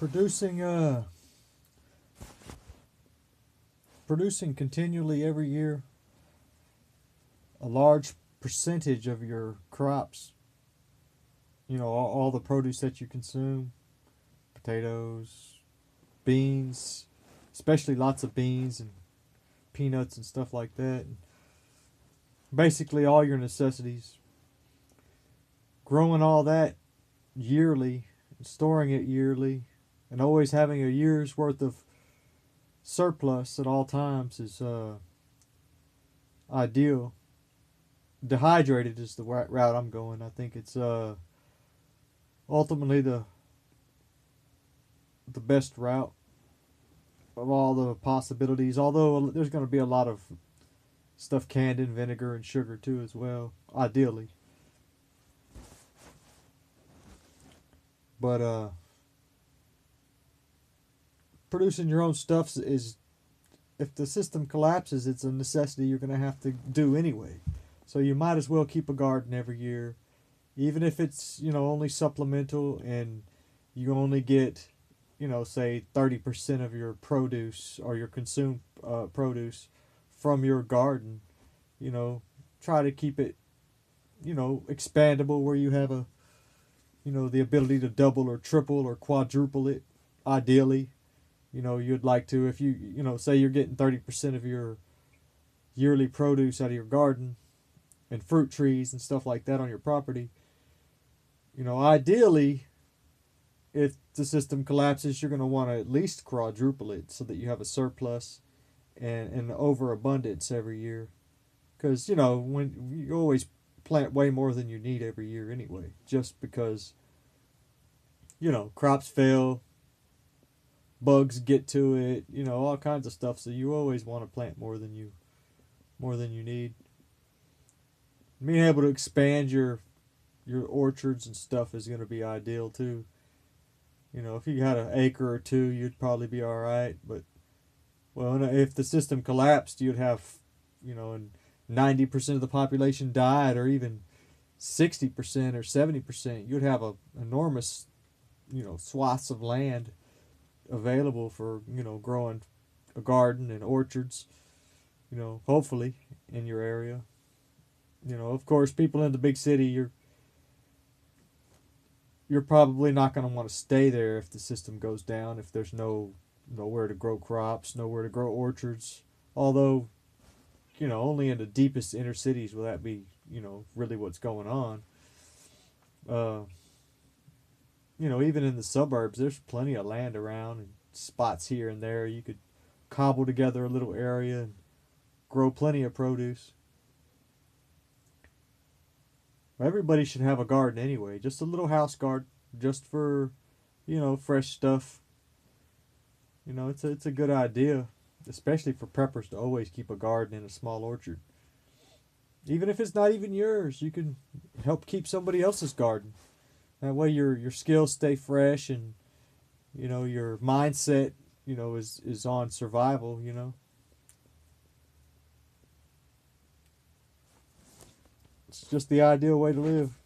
producing producing continually every year a large percentage of your crops, all the produce that you consume, potatoes, beans, especially lots of beans and peanuts and stuff like that. Basically all your necessities. Growing all that yearly, storing it yearly, and always having a year's worth of surplus at all times is ideal. Dehydrated is the route I'm going. I think it's ultimately the best route of all the possibilities. Although there's going to be a lot of stuff canned in vinegar and sugar too as well. Ideally, but producing your own stuff is, if the system collapses, it's a necessity you're going to have to do anyway. So you might as well keep a garden every year, even if it's only supplemental and you only get say 30% of your produce or your consumed produce from your garden. Try to keep it expandable where you have the ability to double or triple or quadruple it. Ideally, you'd like to, if say you're getting 30% of your yearly produce out of your garden and fruit trees and stuff like that on your property. Ideally, if the system collapses, you're going to want to at least quadruple it so that you have a surplus and an overabundance every year. Because, when you always plant way more than you need every year anyway, just because, crops fail, bugs get to it, all kinds of stuff. So you always want to plant more than you need. Being able to expand your orchards and stuff is going to be ideal too. If you had an acre or two, you'd probably be all right. But if the system collapsed, you'd have, and 90% of the population died, or even 60% or 70%, you'd have a enormous, swaths of land available for growing a garden and orchards. Hopefully in your area. Of course, people in the big city, you're probably not going to want to stay there if the system goes down, if there's nowhere to grow crops, nowhere to grow orchards. Although, only in the deepest inner cities will that be, really what's going on. Even in the suburbs, there's plenty of land around and spots here and there. You could cobble together a little area and grow plenty of produce. Everybody should have a garden anyway, just a little house garden, just for, fresh stuff. It's a good idea, especially for preppers, to always keep a garden in a small orchard. Even if it's not even yours, you can help keep somebody else's garden. That way your skills stay fresh and, your mindset, is on survival, It's just the ideal way to live.